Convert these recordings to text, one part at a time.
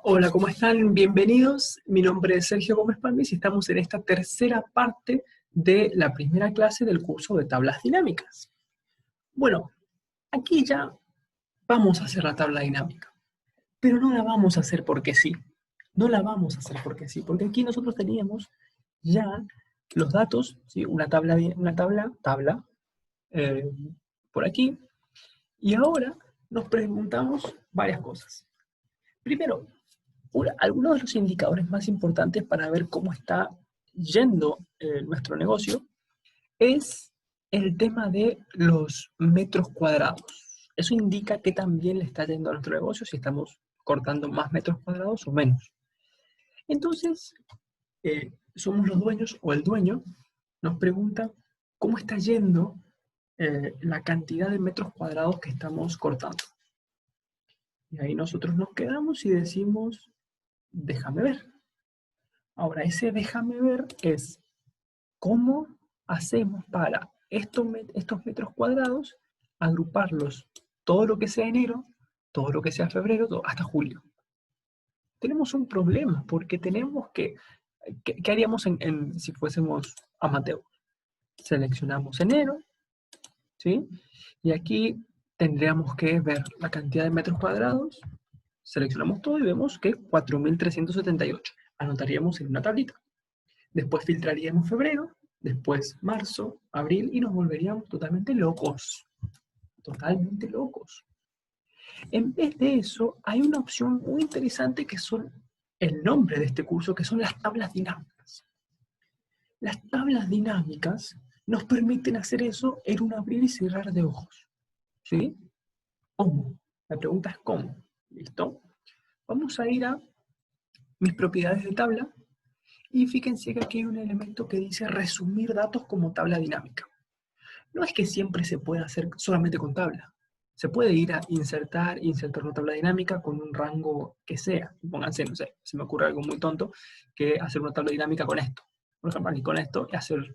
Hola, ¿cómo están? Bienvenidos. Mi nombre es Sergio Gómez Palmis y estamos en esta tercera parte de la primera clase del curso de tablas dinámicas. Bueno, aquí ya vamos a hacer la tabla dinámica, pero no la vamos a hacer porque sí. No la vamos a hacer porque sí, porque aquí nosotros teníamos ya los datos, ¿sí? Una tabla, eh, por aquí, y ahora nos preguntamos varias cosas. Primero, algunos de los indicadores más importantes para ver cómo está yendo nuestro negocio es el tema de los metros cuadrados. Eso indica que también le está yendo a nuestro negocio si estamos cortando más metros cuadrados o menos. Entonces, somos los dueños o el dueño nos pregunta cómo está yendo la cantidad de metros cuadrados que estamos cortando. Y ahí nosotros nos quedamos y decimos, déjame ver. Ahora, ese déjame ver es cómo hacemos para estos metros cuadrados agruparlos todo lo que sea enero, todo lo que sea febrero, hasta julio. Tenemos un problema porque tenemos ¿qué haríamos si fuésemos amateur? Seleccionamos enero, ¿sí? Y aquí tendríamos que ver la cantidad de metros cuadrados, seleccionamos todo y vemos que 4.378. Anotaríamos en una tablita. Después filtraríamos febrero, después marzo, abril y nos volveríamos totalmente locos. Totalmente locos. En vez de eso, hay una opción muy interesante que son el nombre de este curso, que son las tablas dinámicas. Las tablas dinámicas nos permiten hacer eso en un abrir y cerrar de ojos. ¿Sí? ¿Cómo? La pregunta es ¿cómo? ¿Listo? Vamos a ir a mis propiedades de tabla. Y fíjense que aquí hay un elemento que dice resumir datos como tabla dinámica. No es que siempre se pueda hacer solamente con tabla. Se puede ir a insertar una tabla dinámica con un rango que sea. Pónganse, no sé, se me ocurre algo muy tonto, que hacer una tabla dinámica con esto. Por ejemplo, aquí con esto,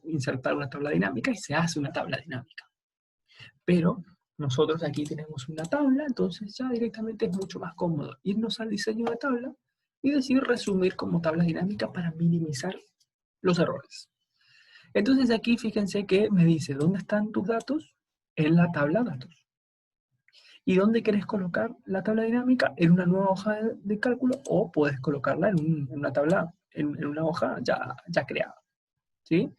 insertar una tabla dinámica y se hace una tabla dinámica. Pero nosotros aquí tenemos una tabla, entonces ya directamente es mucho más cómodo irnos al diseño de tabla y decir resumir como tabla dinámica para minimizar los errores. Entonces aquí fíjense que me dice, ¿dónde están tus datos? En la tabla datos. ¿Y dónde querés colocar la tabla dinámica? En una nueva hoja de cálculo o puedes colocarla en una tabla, en una hoja ya creada. ¿Sí?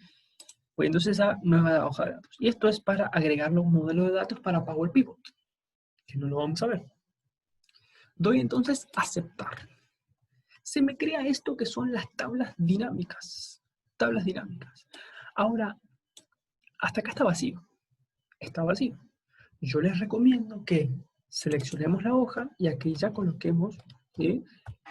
Pues entonces esa nueva hoja de datos. Y esto es para agregarle un modelo de datos para Power Pivot, que no lo vamos a ver. Doy entonces aceptar. Se me crea esto que son las tablas dinámicas. Tablas dinámicas. Ahora, hasta acá está vacío. Está vacío. Yo les recomiendo que seleccionemos la hoja y aquí ya coloquemos, ¿sí?,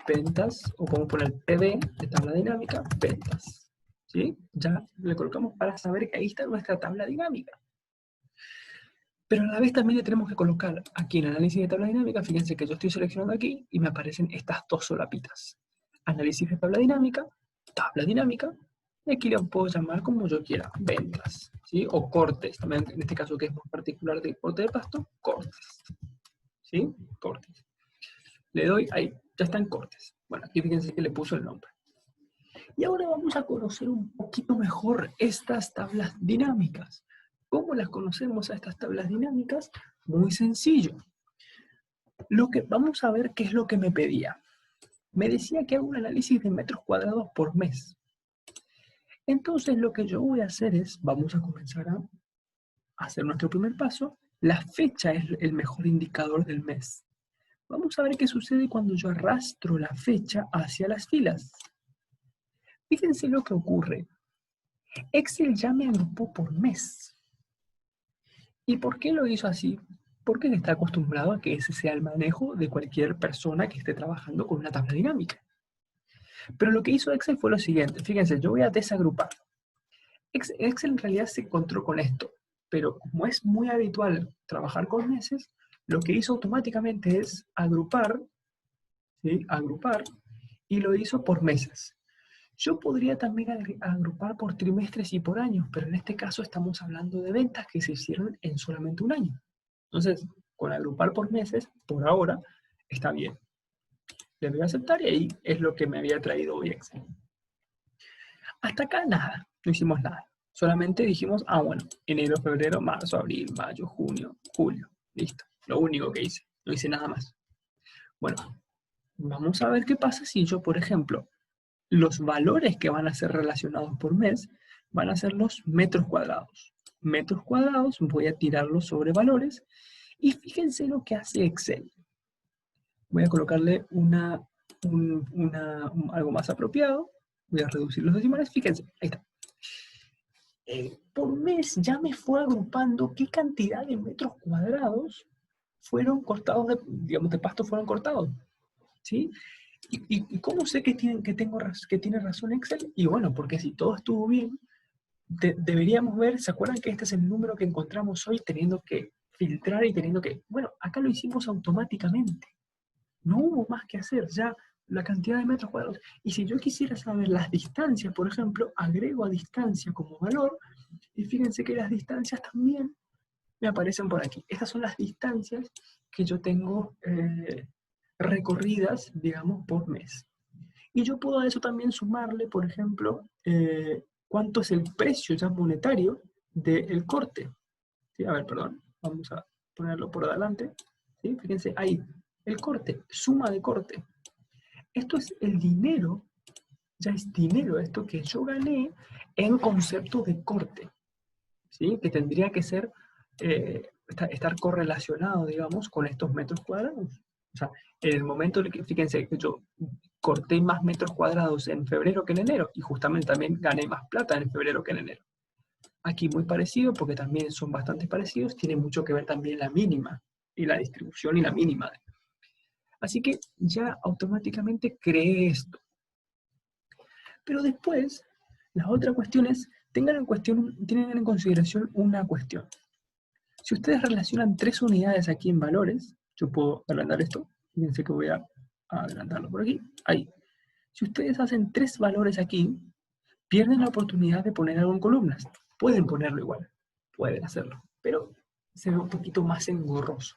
ventas, o podemos poner PD de tabla dinámica, ventas. ¿Sí? Ya le colocamos para saber que ahí está nuestra tabla dinámica. Pero a la vez también le tenemos que colocar aquí en análisis de tabla dinámica, fíjense que yo estoy seleccionando aquí y me aparecen estas dos solapitas. Análisis de tabla dinámica, y aquí le puedo llamar como yo quiera, ventas, ¿sí? O cortes, también en este caso que es más particular de corte de pasto, cortes, ¿sí? Cortes. Le doy ahí, ya están cortes. Bueno, aquí fíjense que le puso el nombre. Y ahora vamos a conocer un poquito mejor estas tablas dinámicas. ¿Cómo las conocemos a estas tablas dinámicas? Muy sencillo. Vamos a ver qué es lo que me pedía. Me decía que hago un análisis de metros cuadrados por mes. Entonces lo que yo voy a hacer es, vamos a comenzar a hacer nuestro primer paso. La fecha es el mejor indicador del mes. Vamos a ver qué sucede cuando yo arrastro la fecha hacia las filas. Fíjense lo que ocurre. Excel ya me agrupó por mes. ¿Y por qué lo hizo así? Porque está acostumbrado a que ese sea el manejo de cualquier persona que esté trabajando con una tabla dinámica. Pero lo que hizo Excel fue lo siguiente. Fíjense, yo voy a desagrupar. Excel en realidad se encontró con esto, pero como es muy habitual trabajar con meses, lo que hizo automáticamente es agrupar, ¿sí?, agrupar, y lo hizo por meses. Yo podría también agrupar por trimestres y por años, pero en este caso estamos hablando de ventas que se hicieron en solamente un año. Entonces, con agrupar por meses, por ahora, está bien. Le doy a aceptar y ahí es lo que me había traído hoy Excel. Hasta acá nada, no hicimos nada. Solamente dijimos, bueno, enero, febrero, marzo, abril, mayo, junio, julio. Listo, lo único que hice. No hice nada más. Bueno, vamos a ver qué pasa si yo, por ejemplo, los valores que van a ser relacionados por mes van a ser los metros cuadrados. Metros cuadrados, voy a tirarlos sobre valores y fíjense lo que hace Excel. Voy a colocarle algo más apropiado. Voy a reducir los decimales. Fíjense, ahí está. Por mes ya me fue agrupando qué cantidad de metros cuadrados fueron cortados, de pasto fueron cortados. ¿Sí? ¿Y cómo sé que tiene razón Excel? Y bueno, porque si todo estuvo bien, deberíamos ver, ¿se acuerdan que este es el número que encontramos hoy teniendo que filtrar y teniendo que... Bueno, acá lo hicimos automáticamente. No hubo más que hacer, ya la cantidad de metros cuadrados. Y si yo quisiera saber las distancias, por ejemplo, agrego a distancia como valor, y fíjense que las distancias también me aparecen por aquí. Estas son las distancias que yo tengo recorridas, digamos, por mes. Y yo puedo a eso también sumarle, por ejemplo, cuánto es el precio ya monetario del corte. ¿Sí? A ver, perdón, vamos a ponerlo por adelante. ¿Sí? Fíjense ahí, el corte, suma de corte. Esto es el dinero, ya es dinero esto que yo gané en concepto de corte. ¿Sí? Que tendría que ser, estar correlacionado, digamos, con estos metros cuadrados. O sea, en el momento en que, fíjense, que yo corté más metros cuadrados en febrero que en enero, y justamente también gané más plata en febrero que en enero. Aquí muy parecido, porque también son bastante parecidos, tiene mucho que ver también la mínima, y la distribución y la mínima. Así que ya automáticamente creé esto. Pero después, la otra cuestión es, tengan en consideración una cuestión. Si ustedes relacionan 3 unidades aquí en valores, yo puedo agrandar esto, fíjense que voy a agrandarlo por aquí, ahí. Si ustedes hacen 3 valores aquí, pierden la oportunidad de poner algo en columnas. Pueden ponerlo igual, pueden hacerlo, pero se ve un poquito más engorroso.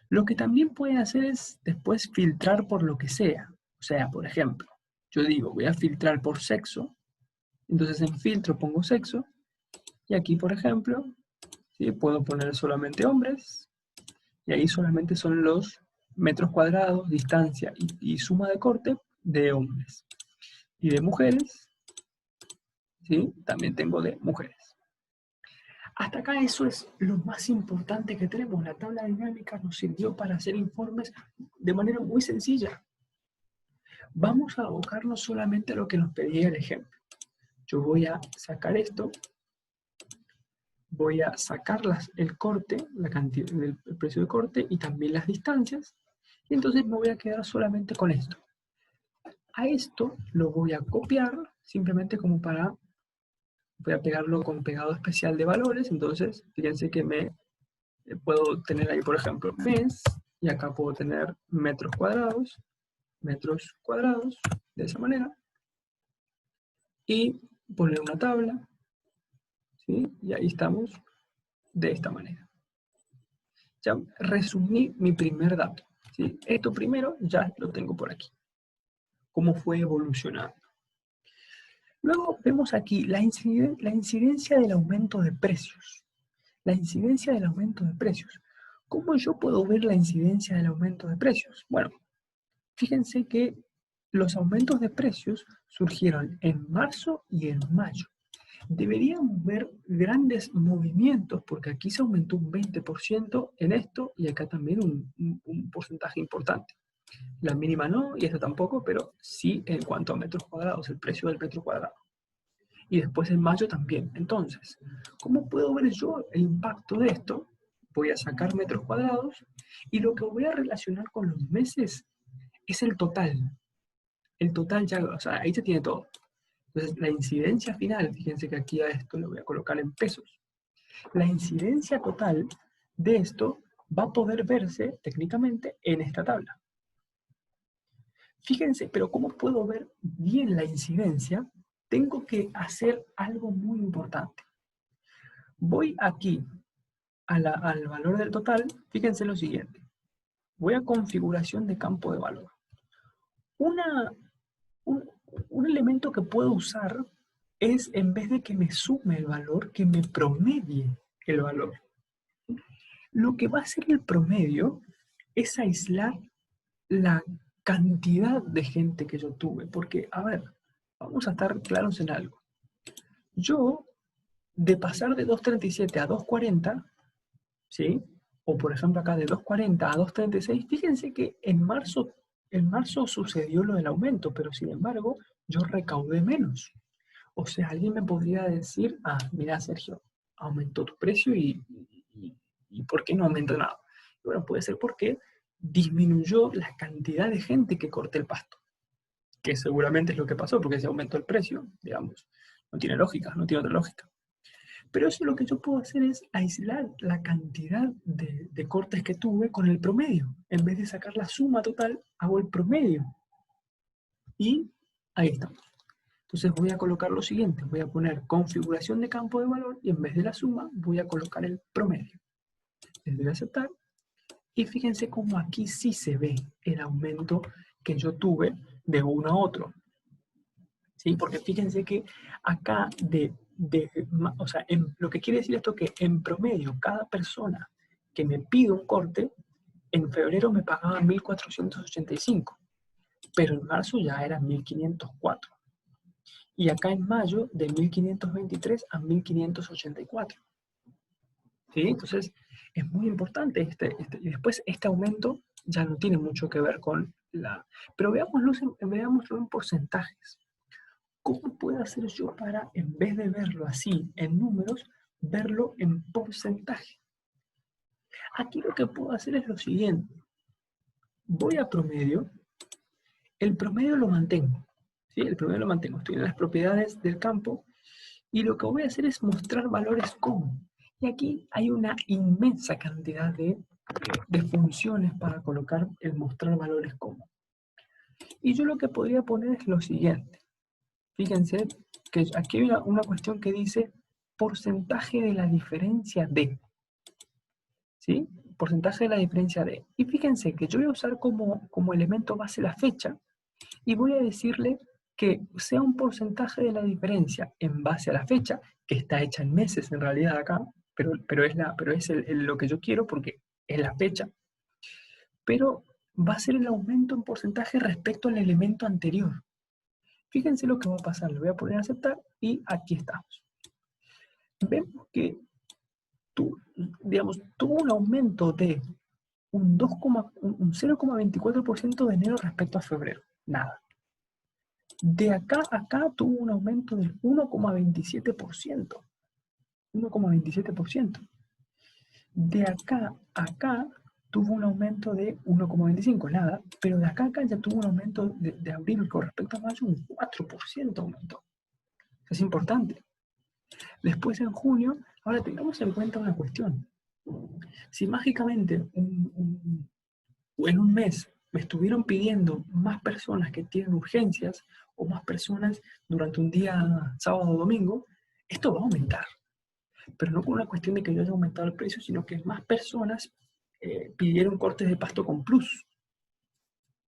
Lo que también pueden hacer es después filtrar por lo que sea. O sea, por ejemplo, yo digo, voy a filtrar por sexo, entonces en filtro pongo sexo, y aquí, por ejemplo, ¿sí? Puedo poner solamente hombres, y ahí solamente son los metros cuadrados, distancia y suma de corte de hombres. Y de mujeres, ¿sí? También tengo de mujeres. Hasta acá eso es lo más importante que tenemos. La tabla dinámica nos sirvió para hacer informes de manera muy sencilla. Vamos a abocarnos solamente a lo que nos pedía el ejemplo. Yo voy a sacar esto, voy a sacar el corte, la cantidad, el precio de corte y también las distancias, y entonces me voy a quedar solamente con esto. A esto lo voy a copiar, simplemente como para, voy a pegarlo con pegado especial de valores, entonces fíjense que puedo tener ahí, por ejemplo, mes, y acá puedo tener metros cuadrados, de esa manera, y poner una tabla, ¿sí? Y ahí estamos, de esta manera. Ya resumí mi primer dato, ¿sí? Esto primero ya lo tengo por aquí. Cómo fue evolucionando. Luego vemos aquí la incidencia del aumento de precios. La incidencia del aumento de precios. ¿Cómo yo puedo ver la incidencia del aumento de precios? Bueno, fíjense que los aumentos de precios surgieron en marzo y en mayo. Deberíamos ver grandes movimientos, porque aquí se aumentó un 20% en esto y acá también un porcentaje importante. La mínima no, y esta tampoco, pero sí en cuanto a metros cuadrados, el precio del metro cuadrado. Y después en mayo también. Entonces, ¿cómo puedo ver yo el impacto de esto? Voy a sacar metros cuadrados y lo que voy a relacionar con los meses es el total. El total ya, o sea, ahí se tiene todo. Entonces, la incidencia final, fíjense que aquí a esto lo voy a colocar en pesos. La incidencia total de esto va a poder verse técnicamente en esta tabla. Fíjense, pero ¿cómo puedo ver bien la incidencia? Tengo que hacer algo muy importante. Voy aquí al valor del total, fíjense lo siguiente. Voy a configuración de campo de valor. Una, un, un elemento que puedo usar es, en vez de que me sume el valor, que me promedie el valor. Lo que va a hacer el promedio es aislar la cantidad de gente que yo tuve. Porque, a ver, vamos a estar claros en algo. Yo, de pasar de 2.37 a 2.40, ¿sí? O por ejemplo acá de 2.40 a 2.36, fíjense que en marzo sucedió lo del aumento, pero sin embargo yo recaudé menos. O sea, alguien me podría decir, ah, mira Sergio, aumentó tu precio y ¿por qué no aumenta nada? Bueno, puede ser porque disminuyó la cantidad de gente que corté el pasto, que seguramente es lo que pasó, porque se aumentó el precio, digamos. No tiene lógica, no tiene otra lógica. Pero eso lo que yo puedo hacer es aislar la cantidad de cortes que tuve con el promedio. En vez de sacar la suma total, hago el promedio. Y ahí estamos. Entonces voy a colocar lo siguiente. Voy a poner configuración de campo de valor y en vez de la suma voy a colocar el promedio. Les doy a aceptar. Y fíjense cómo aquí sí se ve el aumento que yo tuve de uno a otro. ¿Sí? Porque fíjense que acá o sea, lo que quiere decir esto es que en promedio cada persona que me pide un corte, en febrero me pagaba 1.485, pero en marzo ya era 1.504. Y acá en mayo de 1.523 a 1.584. ¿Sí? Entonces es muy importante y después este aumento ya no tiene mucho que ver con la... Pero veámoslo en porcentajes. ¿Cómo puedo hacer yo para, en vez de verlo así en números, verlo en porcentaje? Aquí lo que puedo hacer es lo siguiente. Voy a promedio, el promedio lo mantengo. ¿Sí? El promedio lo mantengo. Estoy en las propiedades del campo y lo que voy a hacer es mostrar valores como. Y aquí hay una inmensa cantidad de funciones para colocar el mostrar valores como. Y yo lo que podría poner es lo siguiente. Fíjense que aquí hay una cuestión que dice porcentaje de la diferencia de. ¿Sí? Porcentaje de la diferencia de. Y fíjense que yo voy a usar como elemento base la fecha y voy a decirle que sea un porcentaje de la diferencia en base a la fecha, que está hecha en meses en realidad acá, pero es lo que yo quiero porque es la fecha. Pero va a ser el aumento en porcentaje respecto al elemento anterior. Fíjense lo que va a pasar. Le voy a poner a aceptar y aquí estamos. Vemos que tuvo un aumento de un 0,24% de enero respecto a febrero. Nada. De acá a acá tuvo un aumento del 1,27%. 1,27%. De acá a acá tuvo un aumento de 1,25%, nada, pero de acá a acá ya tuvo un aumento de abril con respecto a mayo, un 4% aumentó. Es importante. Después en junio, ahora tengamos en cuenta una cuestión. Si mágicamente en un mes me estuvieron pidiendo más personas que tienen urgencias o más personas durante un día sábado o domingo, esto va a aumentar. Pero no por una cuestión de que yo haya aumentado el precio, sino que más personas pidieron cortes de pasto con plus.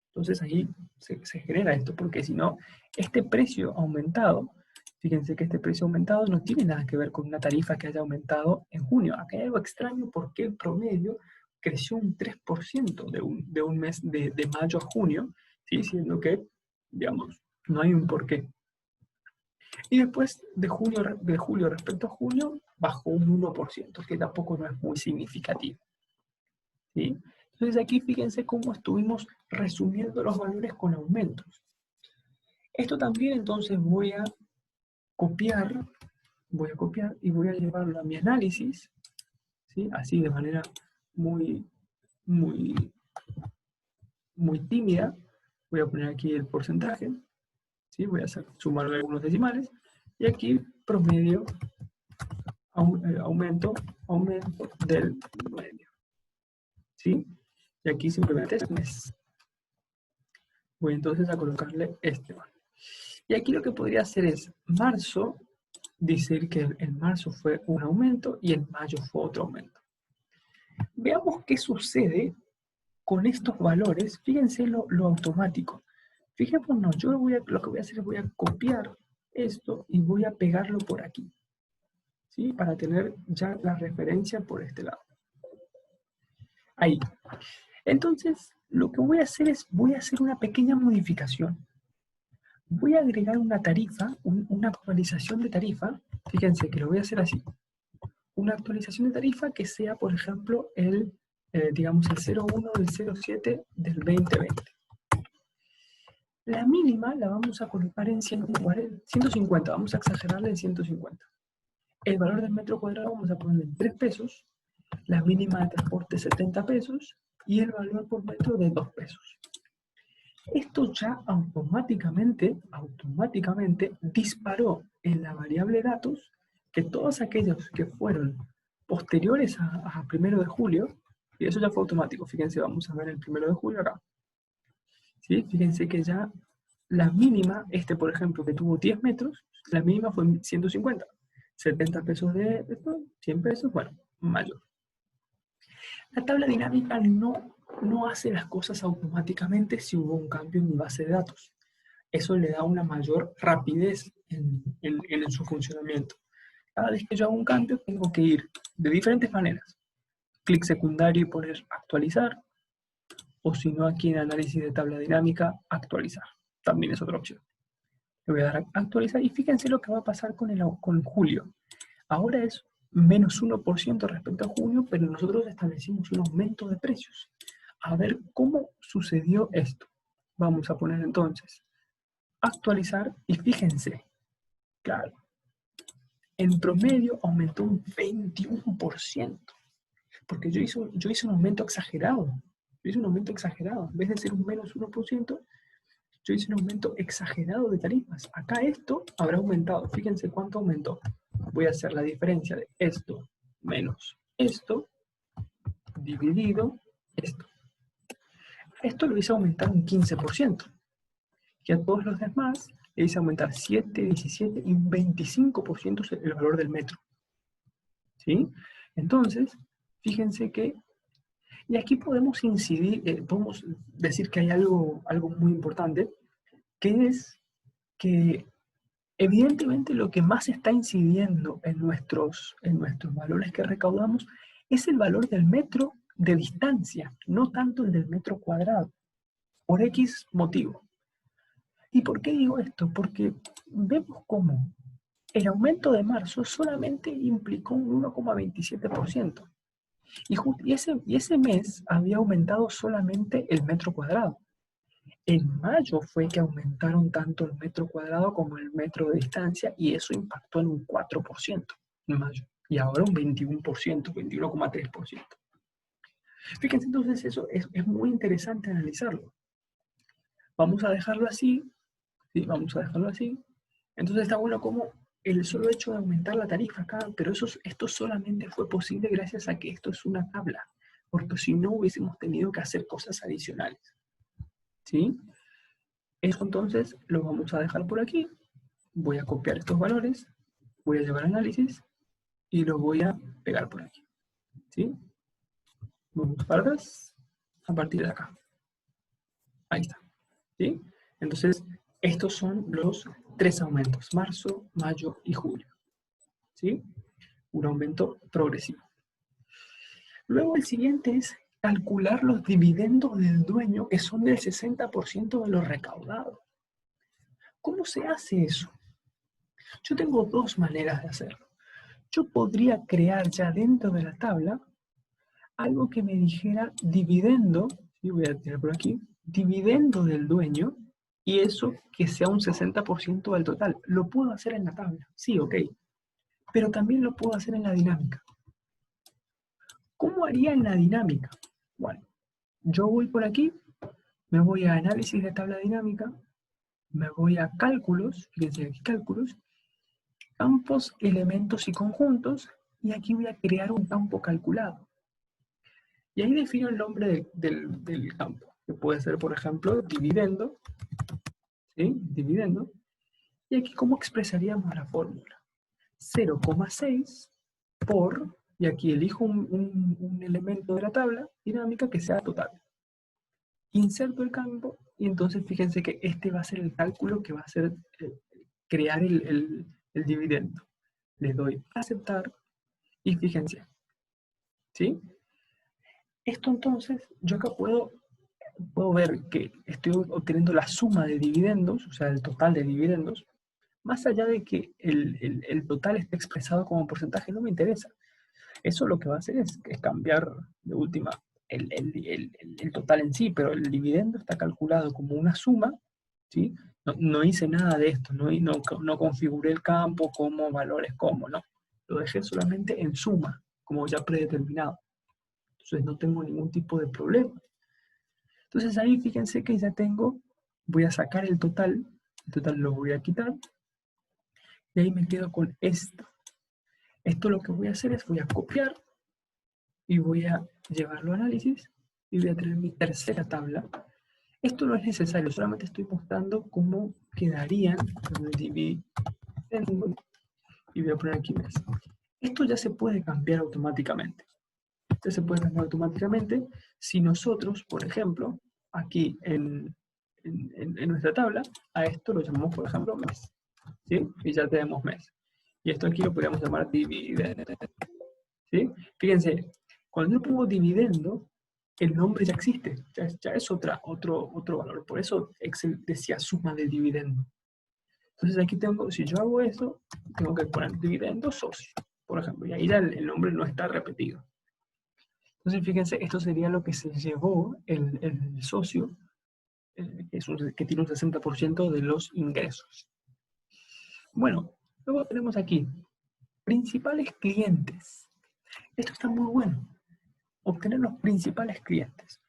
Entonces ahí se genera esto, porque si no, este precio aumentado, fíjense que este precio aumentado no tiene nada que ver con una tarifa que haya aumentado en junio. Acá hay algo extraño porque el promedio creció un 3% de un mes de mayo a junio, ¿sí? Siendo que, digamos, no hay un porqué. Y después de julio respecto a junio, bajó un 1%, que tampoco no es muy significativo. ¿Sí? Entonces aquí fíjense cómo estuvimos resumiendo los valores con aumentos. Esto también entonces voy a copiar y voy a llevarlo a mi análisis, ¿sí? Así de manera muy, muy, muy tímida. Voy a poner aquí el porcentaje, ¿sí? Voy a sumarle algunos decimales y aquí promedio, aumento del promedio, ¿sí? Y aquí simplemente es mes. Voy entonces a colocarle este valor. Y aquí lo que podría hacer es marzo, decir que en marzo fue un aumento y en mayo fue otro aumento. Veamos qué sucede con estos valores. Fíjense lo automático. Fijémonos, yo lo que voy a hacer es voy a copiar esto y voy a pegarlo por aquí, ¿sí? Para tener ya la referencia por este lado. Ahí. Entonces, lo que voy a hacer es, voy a hacer una pequeña modificación. Voy a agregar una tarifa, una actualización de tarifa. Fíjense que lo voy a hacer así. Una actualización de tarifa que sea, por ejemplo, digamos, el 01 del 07 del 2020. La mínima la vamos a colocar en 150, vamos a exagerarla en 150. El valor del metro cuadrado vamos a ponerle en 3 pesos, la mínima de transporte 70 pesos y el valor por metro de 2 pesos. Esto ya automáticamente disparó en la variable datos que todos aquellos que fueron posteriores a 1 de julio, y eso ya fue automático, fíjense, vamos a ver el 1 de julio acá. ¿Sí? Fíjense que ya la mínima, por ejemplo, que tuvo 10 metros, la mínima fue 150. 70 pesos de esto, 100 pesos, bueno, mayor. La tabla dinámica no hace las cosas automáticamente si hubo un cambio en mi base de datos. Eso le da una mayor rapidez en su funcionamiento. Cada vez que yo hago un cambio, tengo que ir de diferentes maneras. Clic secundario y poner actualizar, o si no, aquí en análisis de tabla dinámica, actualizar. También es otra opción. Le voy a dar a actualizar y fíjense lo que va a pasar con julio. Ahora es menos 1% respecto a junio, pero nosotros establecimos un aumento de precios. A ver cómo sucedió esto. Vamos a poner entonces actualizar y fíjense, claro, en promedio aumentó un 21%, porque yo hice un aumento exagerado. Yo hice un aumento exagerado. En vez de ser un menos 1%, yo hice un aumento exagerado de tarifas. Acá esto habrá aumentado. Fíjense cuánto aumentó. Voy a hacer la diferencia de esto menos esto dividido esto. Esto lo hice aumentar un 15%. Y a todos los demás le hice aumentar 7, 17 y un 25% el valor del metro. ¿Sí? Entonces, fíjense que... Y aquí podemos incidir, podemos decir que hay algo muy importante, que es que evidentemente lo que más está incidiendo en nuestros valores que recaudamos es el valor del metro de distancia, no tanto el del metro cuadrado, por X motivo. ¿Y por qué digo esto? Porque vemos cómo el aumento de marzo solamente implicó un 1,27%. Y ese mes había aumentado solamente el metro cuadrado. En mayo fue que aumentaron tanto el metro cuadrado como el metro de distancia y eso impactó en un 4% en mayo. Y ahora un 21%, 21,3%. Fíjense, entonces eso es muy interesante analizarlo. Vamos a dejarlo así. ¿Sí? Vamos a dejarlo así. Entonces está bueno como el solo hecho de aumentar la tarifa acá, pero esto solamente fue posible gracias a que esto es una tabla, porque si no hubiésemos tenido que hacer cosas adicionales. ¿Sí? Eso entonces lo vamos a dejar por aquí. Voy a copiar estos valores, voy a llevar análisis y lo voy a pegar por aquí. ¿Sí? Vamos para atrás a partir de acá. Ahí está. ¿Sí? Entonces, estos son los 3 aumentos, marzo, mayo y julio. ¿Sí? Un aumento progresivo. Luego el siguiente es calcular los dividendos del dueño que son del 60% de lo recaudado. ¿Cómo se hace eso? Yo tengo 2 maneras de hacerlo. Yo podría crear ya dentro de la tabla algo que me dijera dividendo, y voy a tirar por aquí, dividendo del dueño, y eso que sea un 60% del total. Lo puedo hacer en la tabla, sí, ok, pero también lo puedo hacer en la dinámica. ¿Cómo haría en la dinámica? Bueno, yo voy por aquí, me voy a análisis de tabla dinámica, me voy a cálculos, fíjense aquí cálculos, campos, elementos y conjuntos, y aquí voy a crear un campo calculado. Y ahí defino el nombre del campo, que puede ser, por ejemplo, dividendo, ¿sí? Dividendo. Y aquí, ¿cómo expresaríamos la fórmula? 0,6 por, y aquí elijo un elemento de la tabla dinámica que sea total. Inserto el campo y entonces fíjense que este va a ser el cálculo que va a hacer crear el dividendo. Le doy a aceptar y fíjense, ¿sí? Esto entonces, yo acá puedo ver que estoy obteniendo la suma de dividendos, o sea, el total de dividendos, más allá de que el total esté expresado como porcentaje, no me interesa. Eso lo que va a hacer es cambiar de última el total en sí, pero el dividendo está calculado como una suma, ¿sí? No hice nada de esto, no configuré el campo como valores como, no. Lo dejé solamente en suma, como ya predeterminado. Entonces no tengo ningún tipo de problema. Entonces ahí fíjense que ya tengo, voy a sacar el total lo voy a quitar, y ahí me quedo con esto. Esto lo que voy a hacer es voy a copiar y voy a llevarlo a análisis y voy a tener mi tercera tabla. Esto no es necesario, solamente estoy mostrando cómo quedarían los dividendos y voy a poner aquí mes. Esto ya se puede cambiar automáticamente. Esto se puede cambiar automáticamente si nosotros, por ejemplo, aquí en nuestra tabla, a esto lo llamamos, por ejemplo, mes. ¿Sí? Y ya tenemos mes. Y esto aquí lo podríamos llamar dividendo. ¿Sí? Fíjense, cuando yo pongo dividendo, el nombre ya existe, ya es otro valor. Por eso Excel decía suma de dividendo. Entonces aquí tengo, si yo hago eso, tengo que poner dividendo socio, por ejemplo, y ahí ya el nombre no está repetido. Entonces fíjense, esto sería lo que se llevó el socio, que tiene un 60% de los ingresos. Bueno, luego tenemos aquí, principales clientes. Esto está muy bueno, obtener los principales clientes.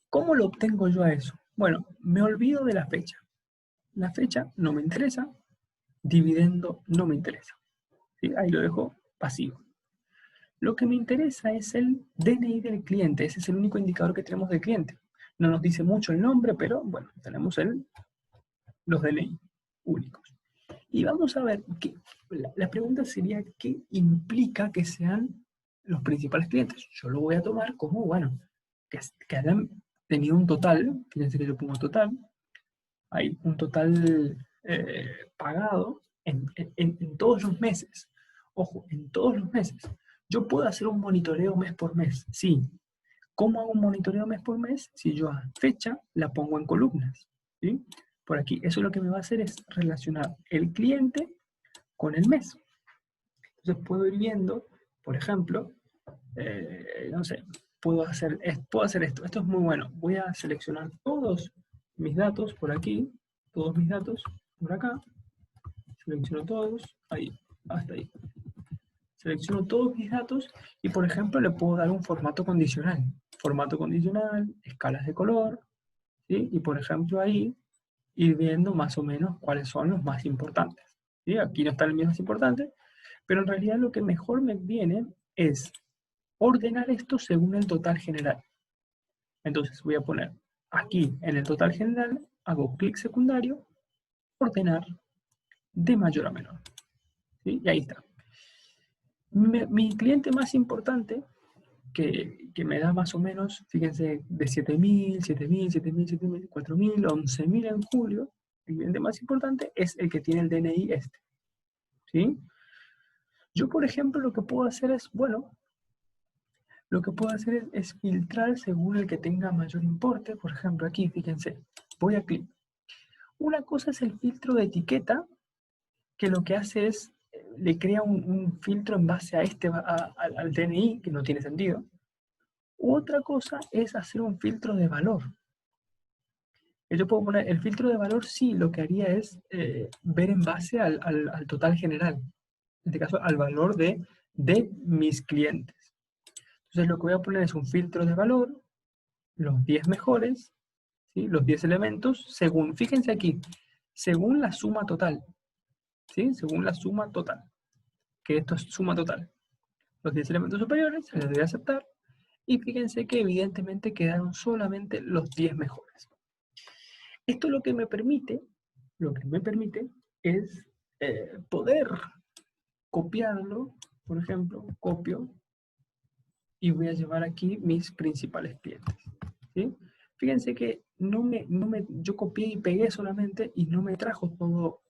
¿Cómo lo obtengo yo a eso? Bueno, me olvido de la fecha. La fecha no me interesa, dividendo no me interesa. ¿Sí? Ahí lo dejo pasivo. Lo que me interesa es el DNI del cliente. Ese es el único indicador que tenemos del cliente. No nos dice mucho el nombre, pero bueno, tenemos los DNI únicos. Y vamos a ver, la pregunta sería, ¿qué implica que sean los principales clientes? Yo lo voy a tomar como, bueno, que hayan tenido un total, fíjense que yo pongo total, hay un total pagado en todos los meses. Ojo, en todos los meses. Yo puedo hacer un monitoreo mes por mes, sí. ¿Cómo hago un monitoreo mes por mes? Si yo a fecha la pongo en columnas, ¿sí? Por aquí, eso lo que me va a hacer es relacionar el cliente con el mes. Entonces puedo ir viendo, por ejemplo, no sé, puedo hacer esto. Esto es muy bueno. Voy a seleccionar todos mis datos por aquí, todos mis datos por acá. Selecciono todos, ahí, hasta ahí. Selecciono todos mis datos y, por ejemplo, le puedo dar un formato condicional. Formato condicional, escalas de color, ¿sí? Y, por ejemplo, ahí ir viendo más o menos cuáles son los más importantes. ¿Sí? Aquí no están los más importantes, pero en realidad lo que mejor me viene es ordenar esto según el total general. Entonces voy a poner aquí en el total general, hago clic secundario, ordenar de mayor a menor. ¿Sí? Y ahí está. Mi cliente más importante, que me da más o menos, fíjense, de 7.000, 7.000, 7.000, 7.000, 4.000, 11.000 en julio, el cliente más importante es el que tiene el DNI este. ¿Sí? Yo, por ejemplo, lo que puedo hacer es, bueno, lo que puedo hacer es filtrar según el que tenga mayor importe. Por ejemplo, aquí, fíjense, voy a clic. Una cosa es el filtro de etiqueta, que lo que hace es, le crea un filtro en base a al DNI, que no tiene sentido. Otra cosa es hacer un filtro de valor. Yo puedo poner el filtro de valor, sí, lo que haría es ver en base al total general. En este caso, al valor de mis clientes. Entonces, lo que voy a poner es un filtro de valor, los 10 mejores, ¿sí? Los 10 elementos, según, fíjense aquí, según la suma total. ¿Sí? Según la suma total. Que esto es suma total. Los 10 elementos superiores se les debe aceptar. Y fíjense que evidentemente quedaron solamente los 10 mejores. Esto lo que me permite es poder copiarlo, por ejemplo, copio y voy a llevar aquí mis principales clientes. ¿Sí? Fíjense que yo copié y pegué solamente y no me trajo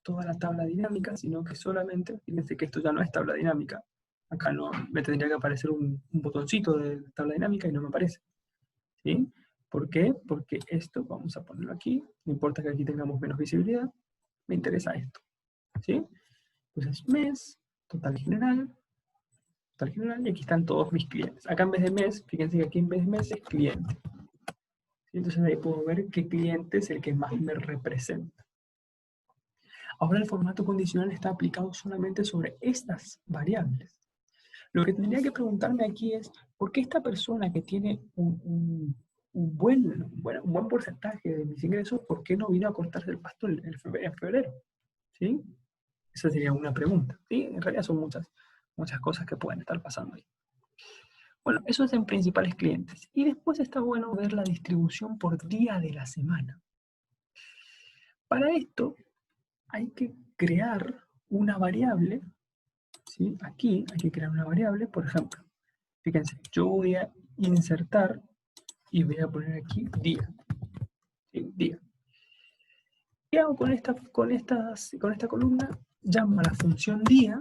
toda la tabla dinámica, sino que solamente, fíjense que esto ya no es tabla dinámica. Acá no me tendría que aparecer un botoncito de tabla dinámica y no me aparece. ¿Sí? ¿Por qué? Porque esto, vamos a ponerlo aquí, no importa que aquí tengamos menos visibilidad, me interesa esto. ¿Sí? Entonces, mes, total general, y aquí están todos mis clientes. Acá en vez de mes, fíjense que aquí en vez de mes es cliente. Entonces ahí puedo ver qué cliente es el que más me representa. Ahora el formato condicional está aplicado solamente sobre estas variables. Lo que tendría que preguntarme aquí es, ¿por qué esta persona que tiene un buen porcentaje de mis ingresos, por qué no vino a cortarse el pasto en febrero? ¿Sí? Esa sería una pregunta. ¿Sí? En realidad son muchas cosas que pueden estar pasando ahí. Bueno, eso es en principales clientes. Y después está bueno ver la distribución por día de la semana. Para esto hay que crear una variable. ¿Sí? Aquí hay que crear una variable, por ejemplo. Fíjense, yo voy a insertar y voy a poner aquí día. ¿Sí? Día. ¿Qué hago con esta columna? Llamo a la función día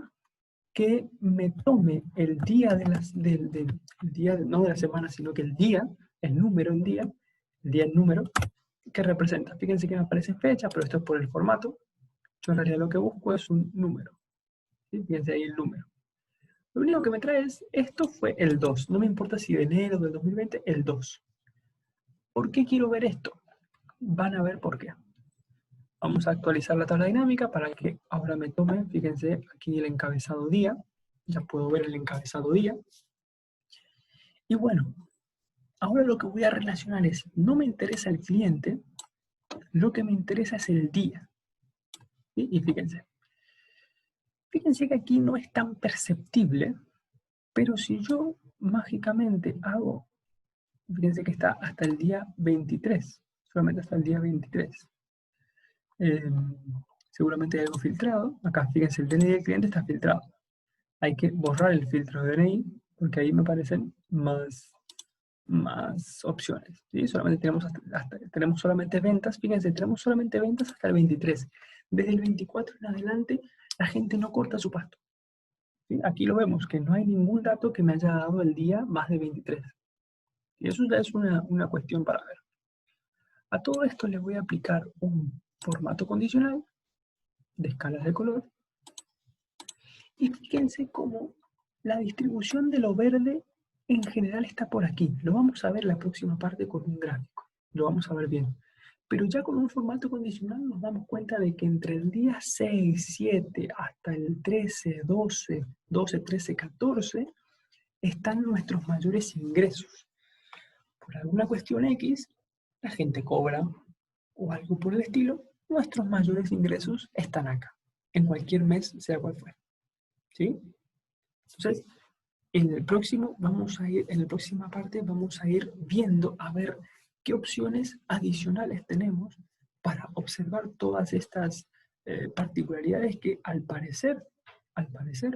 que me tome el día no de la semana, sino que el día, el número en día, el día en número, que representa. Fíjense que me aparece fecha, pero esto es por el formato. Yo en realidad lo que busco es un número. ¿Sí? Fíjense ahí el número. Lo único que me trae es, esto fue el 2. No me importa si de enero del 2020, el 2. ¿Por qué quiero ver esto? Van a ver por qué. Vamos a actualizar la tabla dinámica para que ahora me tome, fíjense, aquí el encabezado día. Ya puedo ver el encabezado día. Y bueno, ahora lo que voy a relacionar es, no me interesa el cliente, lo que me interesa es el día. ¿Sí? Y fíjense que aquí no es tan perceptible, pero si yo mágicamente hago, fíjense que está hasta el día 23, solamente hasta el día 23. Seguramente hay algo filtrado. Acá, fíjense, el DNI del cliente está filtrado. Hay que borrar el filtro de DNI, porque ahí me aparecen más opciones. ¿Sí? Solamente tenemos solamente ventas. Fíjense, tenemos solamente ventas hasta el 23. Desde el 24 en adelante, la gente no corta su pasto. ¿Sí? Aquí lo vemos, que no hay ningún dato que me haya dado el día más de 23. Y eso ya es una cuestión para ver. A todo esto le voy a aplicar un formato condicional de escalas de color. Y fíjense cómo la distribución de lo verde en general está por aquí. Lo vamos a ver en la próxima parte con un gráfico. Lo vamos a ver bien. Pero ya con un formato condicional nos damos cuenta de que entre el día 6, 7 hasta el 13, 12, 13, 14 están nuestros mayores ingresos. Por alguna cuestión X, la gente cobra o algo por el estilo, nuestros mayores ingresos están acá, en cualquier mes, sea cual fuera. ¿Sí? Entonces, en la próxima parte vamos a ir viendo a ver qué opciones adicionales tenemos para observar todas estas particularidades que al parecer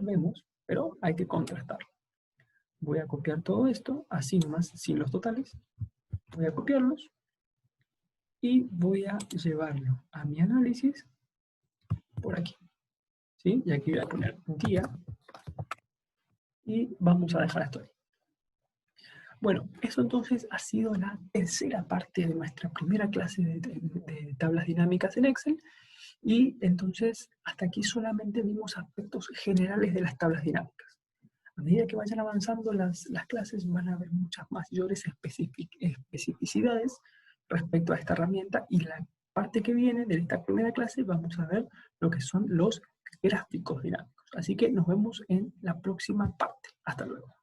vemos, pero hay que contrastar. Voy a copiar todo esto, así nomás, sin los totales. Voy a copiarlos y voy a llevarlo a mi análisis por aquí. ¿Sí? Y aquí voy a poner día y vamos a dejar esto ahí. Bueno, eso entonces ha sido la tercera parte de nuestra primera clase de tablas dinámicas en Excel. Y entonces hasta aquí solamente vimos aspectos generales de las tablas dinámicas. A medida que vayan avanzando las clases van a haber muchas mayores especificidades respecto a esta herramienta, y la parte que viene de esta primera clase vamos a ver lo que son los gráficos dinámicos. Así que nos vemos en la próxima parte. Hasta luego.